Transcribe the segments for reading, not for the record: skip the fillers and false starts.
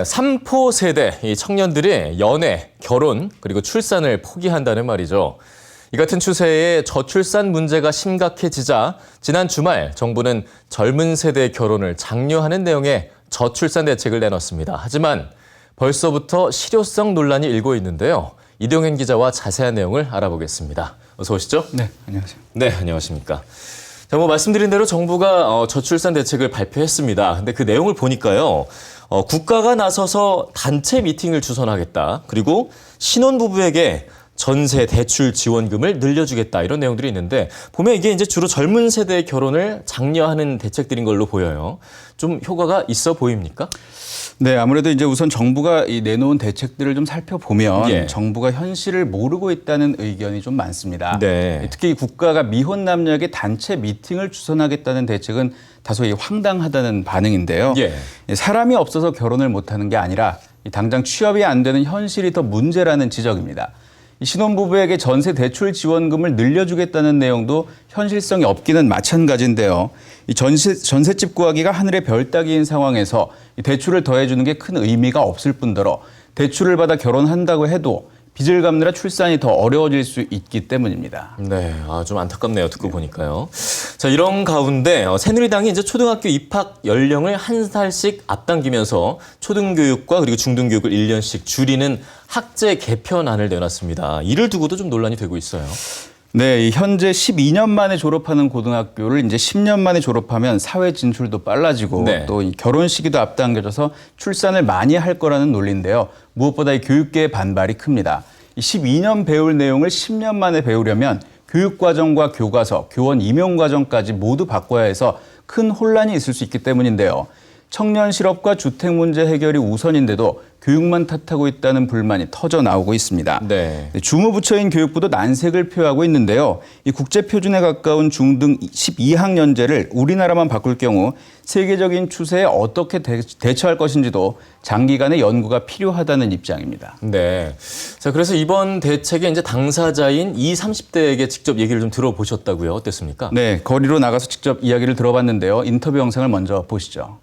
네, 삼포 세대 이 청년들이 연애, 결혼, 그리고 출산을 포기한다는 말이죠. 이 같은 추세에 저출산 문제가 심각해지자 지난 주말 정부는 젊은 세대 결혼을 장려하는 내용의 저출산 대책을 내놨습니다. 하지만 벌써부터 실효성 논란이 일고 있는데요. 이동현 기자와 자세한 내용을 알아보겠습니다. 어서 오시죠. 네, 안녕하세요. 네, 안녕하십니까. 자, 말씀드린 대로 정부가 저출산 대책을 발표했습니다. 근데 그 내용을 보니까요. 국가가 나서서 단체 미팅을 주선하겠다. 그리고 신혼부부에게 전세 대출 지원금을 늘려주겠다. 이런 내용들이 있는데 보면 이게 이제 주로 젊은 세대의 결혼을 장려하는 대책들인 걸로 보여요. 좀 효과가 있어 보입니까? 네, 아무래도 이제 우선 정부가 내놓은 대책들을 좀 살펴보면 예. 정부가 현실을 모르고 있다는 의견이 좀 많습니다. 네. 특히 국가가 미혼 남녀에게 단체 미팅을 주선하겠다는 대책은 다소 황당하다는 반응인데요. 예. 사람이 없어서 결혼을 못하는 게 아니라 당장 취업이 안 되는 현실이 더 문제라는 지적입니다. 신혼부부에게 전세 대출 지원금을 늘려주겠다는 내용도 현실성이 없기는 마찬가지인데요. 이 전셋집 구하기가 하늘의 별 따기인 상황에서 이 대출을 더해주는 게 큰 의미가 없을 뿐더러 대출을 받아 결혼한다고 해도 빚을 갚느라 출산이 더 어려워질 수 있기 때문입니다. 네, 좀 안타깝네요. 듣고 보니까요. 자, 이런 가운데 새누리당이 이제 초등학교 입학 연령을 한 살씩 앞당기면서 초등교육과 그리고 중등교육을 1년씩 줄이는 학제 개편안을 내놨습니다. 이를 두고도 좀 논란이 되고 있어요. 네, 현재 12년 만에 졸업하는 고등학교를 이제 10년 만에 졸업하면 사회 진출도 빨라지고 네. 또 결혼 시기도 앞당겨져서 출산을 많이 할 거라는 논리인데요. 무엇보다 이 교육계의 반발이 큽니다. 12년 배울 내용을 10년 만에 배우려면 교육과정과 교과서, 교원 임용과정까지 모두 바꿔야 해서 큰 혼란이 있을 수 있기 때문인데요. 청년 실업과 주택 문제 해결이 우선인데도 교육만 탓하고 있다는 불만이 터져 나오고 있습니다. 네. 주무부처인 교육부도 난색을 표하고 있는데요. 이 국제표준에 가까운 중등 12학년제를 우리나라만 바꿀 경우 세계적인 추세에 어떻게 대처할 것인지도 장기간의 연구가 필요하다는 입장입니다. 네. 자, 그래서 이번 대책에 이제 당사자인 20, 30대에게 직접 얘기를 좀 들어보셨다고요. 어땠습니까? 네, 거리로 나가서 직접 이야기를 들어봤는데요. 인터뷰 영상을 먼저 보시죠.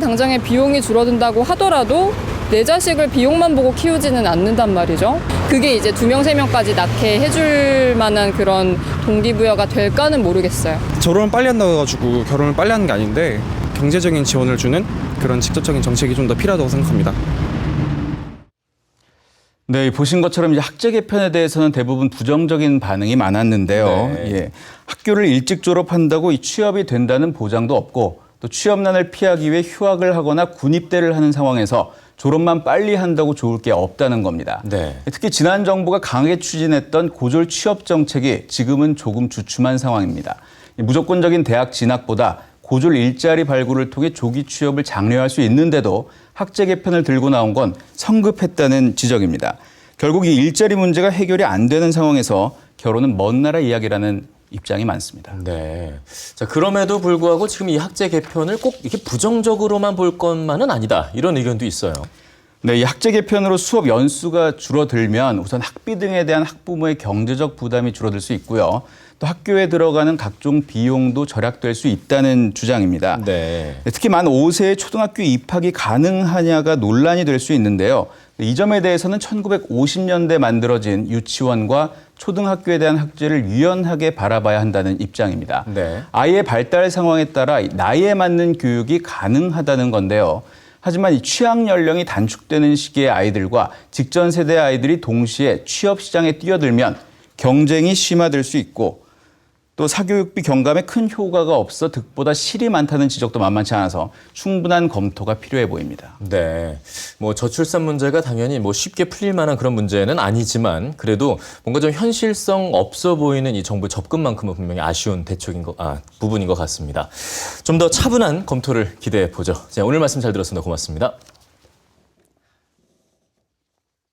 당장의 비용이 줄어든다고 하더라도 내 자식을 비용만 보고 키우지는 않는단 말이죠. 그게 이제 2명, 3명까지 낳게 해줄 만한 그런 동기부여가 될까는 모르겠어요. 결혼을 빨리 한다고 해가지고 결혼을 빨리 하는 게 아닌데 경제적인 지원을 주는 그런 직접적인 정책이 좀 더 필요하다고 생각합니다. 네, 보신 것처럼 이제 학제 개편에 대해서는 대부분 부정적인 반응이 많았는데요. 네. 예, 학교를 일찍 졸업한다고 이 취업이 된다는 보장도 없고 또 취업난을 피하기 위해 휴학을 하거나 군입대를 하는 상황에서 졸업만 빨리 한다고 좋을 게 없다는 겁니다. 네. 특히 지난 정부가 강하게 추진했던 고졸 취업 정책이 지금은 조금 주춤한 상황입니다. 무조건적인 대학 진학보다 고졸 일자리 발굴을 통해 조기 취업을 장려할 수 있는데도 학제 개편을 들고 나온 건 성급했다는 지적입니다. 결국 이 일자리 문제가 해결이 안 되는 상황에서 결혼은 먼 나라 이야기라는 입장이 많습니다. 네. 자, 그럼에도 불구하고 지금 이 학제 개편을 꼭 이렇게 부정적으로만 볼 것만은 아니다. 이런 의견도 있어요. 네, 이 학제 개편으로 수업 연수가 줄어들면 우선 학비 등에 대한 학부모의 경제적 부담이 줄어들 수 있고요. 또 학교에 들어가는 각종 비용도 절약될 수 있다는 주장입니다. 네. 특히 만 5세의 초등학교 입학이 가능하냐가 논란이 될 수 있는데요. 이 점에 대해서는 1950년대 만들어진 유치원과 초등학교에 대한 학제를 유연하게 바라봐야 한다는 입장입니다. 네. 아이의 발달 상황에 따라 나이에 맞는 교육이 가능하다는 건데요. 하지만 이 취학 연령이 단축되는 시기의 아이들과 직전 세대의 아이들이 동시에 취업 시장에 뛰어들면 경쟁이 심화될 수 있고 또 사교육비 경감에 큰 효과가 없어 득보다 실이 많다는 지적도 만만치 않아서 충분한 검토가 필요해 보입니다. 네. 저출산 문제가 당연히 쉽게 풀릴 만한 그런 문제는 아니지만 그래도 뭔가 좀 현실성 없어 보이는 이 정부 접근만큼은 분명히 아쉬운 부분인 것 같습니다. 좀 더 차분한 검토를 기대해 보죠. 오늘 말씀 잘 들었습니다. 고맙습니다.